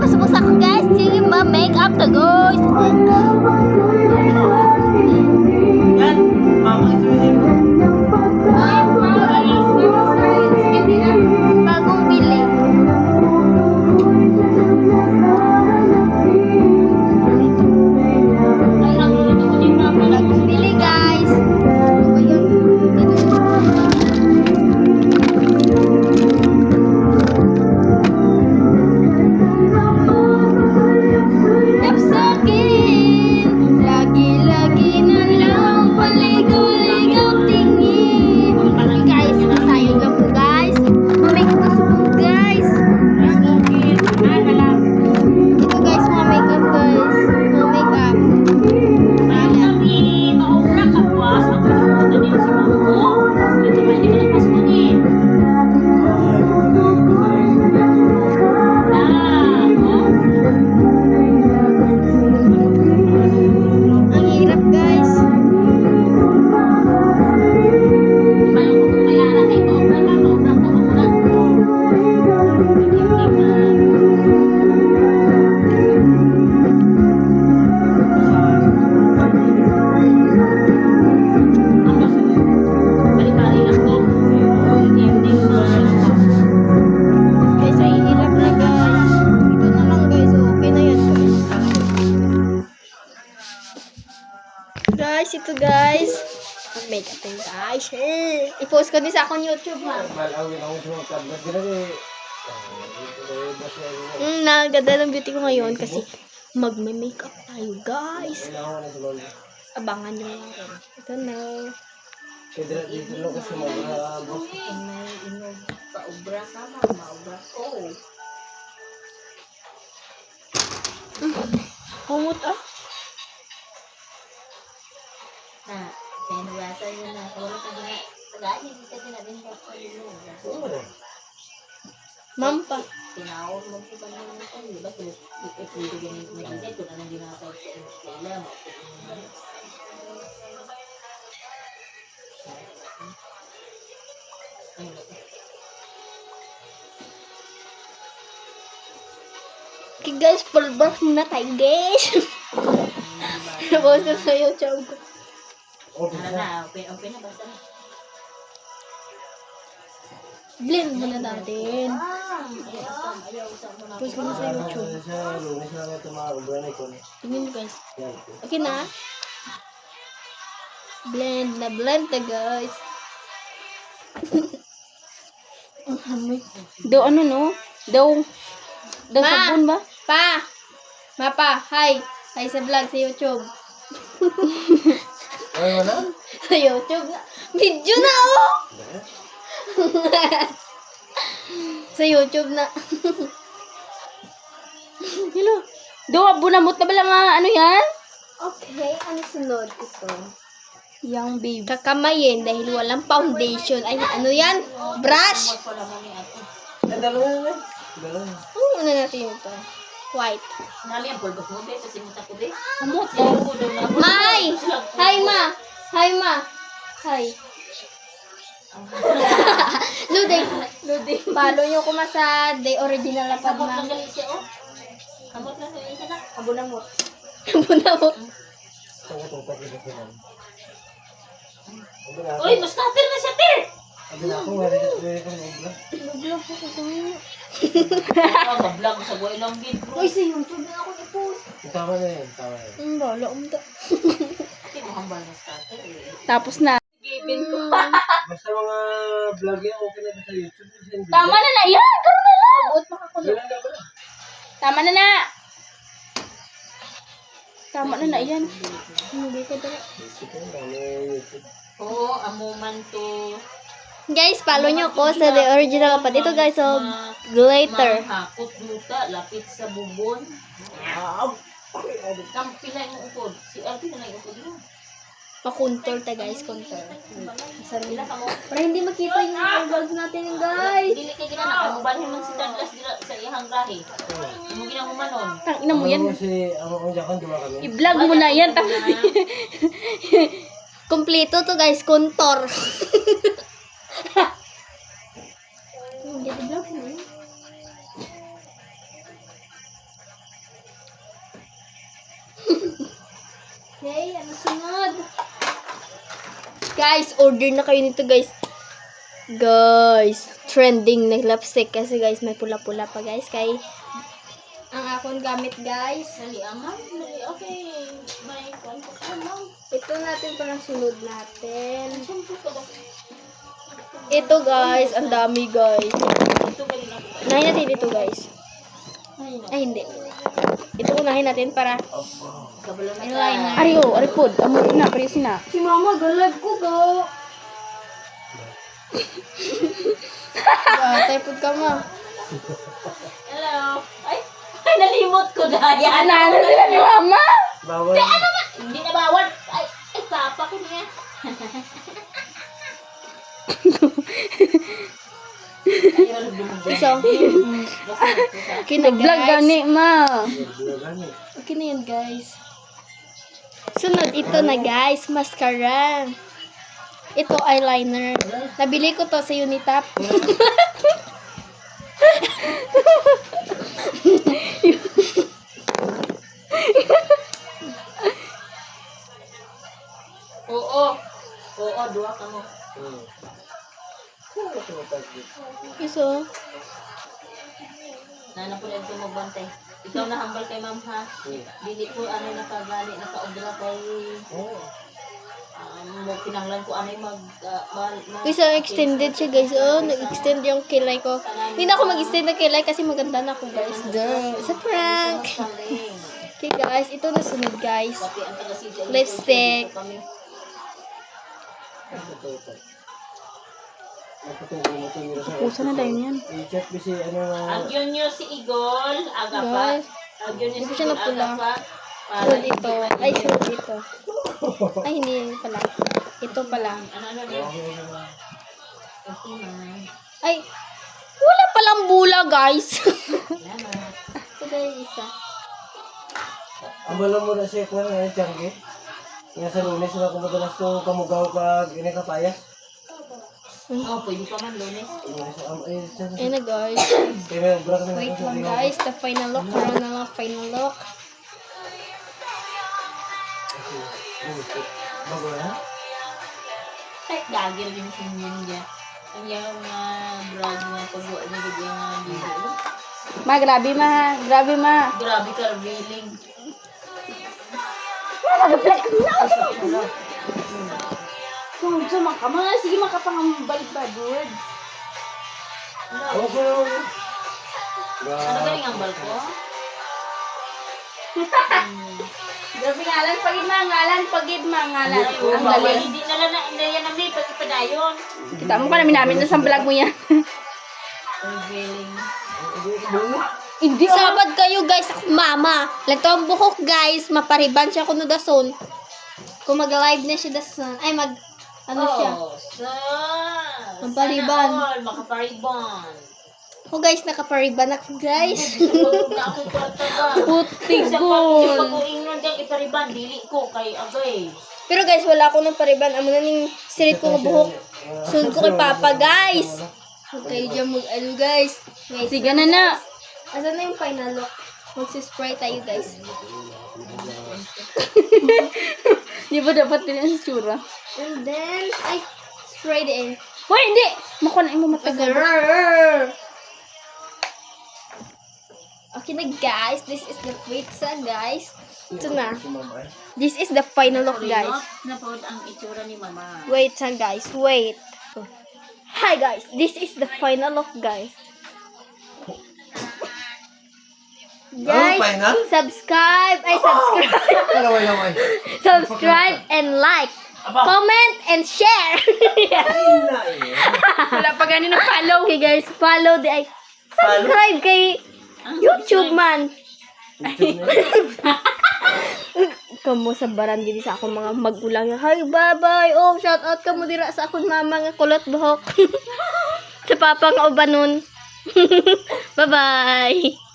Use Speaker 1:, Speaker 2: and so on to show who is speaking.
Speaker 1: subok sa ako guys. Sige ma-makeup na guys.
Speaker 2: Yan, mama isuhin mo.
Speaker 1: Bagong bili. Bagong bili guys. Kapsakin, lagi-lagi na lang paligaw-ligaw tingin. Guys, masayod lang po guys. Ma-makeup na subok guys. Ito guys, mga makeup guys. Mga makeup. Ang hirap guys. Guys, ang hirap na guys. Ito na lang guys. Okay na yan guys. Guys, ito guys. Mag-makeup tayo guys. Hey. I-post ko din sa akong YouTube ha. Naganda ng beauty ko ngayon kasi mag-makeup tayo guys. Abangan nyo lang rin. Ito na. Kumot ah. Mampa.
Speaker 3: Tinawag mo po ba naman ito? Di ba? Pwede ganyan magigay kung anong ginatawag sa Estela.
Speaker 1: Okay guys, pulbas muna tayo guys. Post ko sa YouTube ko.
Speaker 3: Ano na? Open na basta.
Speaker 1: Blend muna natin. Post ko na sa YouTube. Tingnan nyo guys. Okay na? Blend na guys.
Speaker 4: Daw ano no? Daw sabon ba?
Speaker 1: Mapa, hi. Hi sa vlog sa YouTube.
Speaker 2: Ay, wala?
Speaker 1: Sa YouTube na. Video na oh! Sa YouTube na.
Speaker 4: Hello. Daw abunamot na ba lang ano yan?
Speaker 1: Okay, ano sunod ito?
Speaker 4: Yang babe.
Speaker 1: Kakamayin dahil walang foundation. Ay, ano yan? Brush!
Speaker 2: Ay, dalawa na. Dalawa.
Speaker 1: Ano muna natin ito? White.
Speaker 3: Nali ang pulbos mo, beto. Simuta ko, be.
Speaker 4: Amot.
Speaker 1: Hi! Hi, ma! Hi, ma! Hi. Luding. Follow nyo ko sa The Original Lapad,
Speaker 3: Kamot
Speaker 1: ma.
Speaker 3: lang galing siya, oh. Kamot lang galing siya na.
Speaker 1: Abunamot. Abunamot.
Speaker 3: Uy, mas cutter na siya, Ter!
Speaker 2: Sabi na ako, wala na kong ubla.
Speaker 1: Vlog ko kukunin.
Speaker 3: Mag-vlog sa buhay lang, bid, bro.
Speaker 1: Uy, sa YouTube na ako i-post.
Speaker 2: Tama na yan, tama na yan.
Speaker 1: Bala, umda.
Speaker 3: Kasi mahambal na cutter, eh.
Speaker 4: Tapos na.
Speaker 2: Basta mga vlog yan, okay na ba sa YouTube?
Speaker 4: Tama na na yan. Karoon na lang.
Speaker 1: Abot makakulo.
Speaker 2: Ganun na ba na?
Speaker 4: Tama na na. Tama na na yan.
Speaker 1: Hindi ko dala.
Speaker 3: Oo, amuman to.
Speaker 1: Guys, follow nyo ko sa The Original Lapad. Ito guys, so, glitter.
Speaker 3: Manghakot duta, lapit sa bubon. Kampilay mo ukod. Si Alvin na ukod mo.
Speaker 1: Pa-contour ta guys, contour.
Speaker 3: Ila ka mo.
Speaker 1: Para hindi makita yung vlogs natin guys.
Speaker 3: Dili ka ginana. Kamubalhin man si Douglas dira sa iyang grahe. Mo ginahumanon.
Speaker 4: Tang ina mo yan.
Speaker 2: Kasi ang jakan duwa kami.
Speaker 4: I-vlog mo na yan.
Speaker 1: Kompleto to guys, contour. Hindi vlog mo. Sunod. Guys, order na kayo nito, guys. Guys, trending na lipstick kasi guys, may pula-pula pa guys. Kay ang akong gamit guys.
Speaker 3: Dali, aman. Dali, okay. May kontak ka lang.
Speaker 1: Ito natin parang sunod natin.
Speaker 3: Siyempre ko ba?
Speaker 1: Ito guys, ang dami guys.
Speaker 3: Ito galing ako.
Speaker 1: Unahin natin ito guys. Ay, hindi. Ito unahin natin para
Speaker 3: Kabalo na
Speaker 1: eyeliner.
Speaker 3: ka.
Speaker 4: Ariyo, aripod. Amo na, pareho sina.
Speaker 1: Si mama, galag ko ga. Typod ka ma.
Speaker 3: Hello. Ay, nalimot ko dahil.
Speaker 4: Ano sila ni mama?
Speaker 2: Bawal.
Speaker 3: Hindi na bawal. Ay, papa ko niya.
Speaker 1: So, okay na
Speaker 4: Vlog
Speaker 1: guys.
Speaker 4: gani, ma.
Speaker 2: Bulagan eh.
Speaker 1: Okay na yan guys. Sunod ito na guys, mascara. Ito eyeliner. Nabili ko to sa Unitap.
Speaker 3: Oo. Oo, duwa ka mo.
Speaker 1: Iso.
Speaker 3: Nana po lang tumabantay. Ikaw na hambal kay ma'am ha. Dili ko ano nakagali, nakaobra kay mo kinanglan ko ano mag
Speaker 1: Iso extended siya guys. Oh, nag-extend yung kilay ko. Hindi na ako mag-extend ng kilay kasi maganda na ako guys. Duh. It's a prank. Okay guys, ito na sunod guys. Lipstick.
Speaker 4: Pusa na dahil yan.
Speaker 2: I-check mo si ano nga.
Speaker 3: Ang yun nyo si Igol, aga pa.
Speaker 1: Guys,
Speaker 3: Ang yun nyo
Speaker 1: hindi
Speaker 3: si
Speaker 1: siya
Speaker 3: Igol,
Speaker 1: napula.
Speaker 3: aga pa.
Speaker 1: sunod ito. Ay, sunod ito. Ay, hindi pala. Ito pala.
Speaker 3: Ano niya? Okay na.
Speaker 1: Ay, wala palang bula guys.
Speaker 3: Yan na.
Speaker 1: Ito guys, isa.
Speaker 2: Ang bala mo na siya kung ano yung tiyangge. Nga sa lunes na kung madalas to kamugaw pag inikapaya.
Speaker 3: Oh, pwede pa man lunes.
Speaker 1: Ayan na guys.
Speaker 2: Kaya brak na
Speaker 1: Wait lang guys, the final look. Parang na lang final look.
Speaker 2: Bago na?
Speaker 3: Ay, gagil din si niya. Ang yung brag na pagbuo niya gid yung video.
Speaker 4: Ma, grabe ma. Grabe ma.
Speaker 3: Grabe ka revealing.
Speaker 4: Kung sa mga, sige makapangambalik ba, words.
Speaker 2: Ako ko naman.
Speaker 3: Ano galing ang balko?
Speaker 4: Grabe ngalan, pagid ma, ngalan. Ang
Speaker 3: Bawal,
Speaker 4: galing.
Speaker 3: hindi na lang na yan ang may pagpadayon.
Speaker 4: Kita mo pa namin na sa vlog mo yan.
Speaker 3: Revealing.
Speaker 4: Hindi,
Speaker 1: Sabad kayo guys, ako mama. Lagto ang buhok guys, mapariban siya kuno dason. Kung mag-live na siya dason. Ay, ano siya? Mapariban.
Speaker 3: Sana all, makapariban.
Speaker 1: Ako guys, nakapariban ako guys.
Speaker 3: Huwag na ako kwartaga.
Speaker 4: Putigon.
Speaker 3: Pag uingnon diyang ipariban, dili ko kay agay.
Speaker 1: Pero guys, wala ako ng pariban. Amo na ning sirit ko nga buhok. Sunod ko kay Papa guys. Okay, dyan mag-ano guys. Guys,
Speaker 4: Sige na na.
Speaker 1: asan na yung final look? Magsispray tayo guys.
Speaker 4: Di ba dapat din ang sura?
Speaker 1: And then, ay, spray din.
Speaker 4: Hoy, hindi! Makuha na mo matagal.
Speaker 1: Okay na guys, this is the pizza guys. Ito na. This is the final look guys.
Speaker 3: Napod ang itsura ni mama.
Speaker 1: Wait ha guys, wait. Hi guys, this is the final look guys. Guys,
Speaker 2: final?
Speaker 1: subscribe,
Speaker 2: Laway.
Speaker 1: subscribe and like, comment and share.
Speaker 4: Wala pa ganun ng follow.
Speaker 1: Okay guys, follow the subscribe kay YouTube man. Kamo sa baran gidi sa akong mga magulang. Hi, bye-bye. Oh, shout out kamo dira sa akong mama nga kulot buhok. Sa papa nga ubanon. Bye-bye.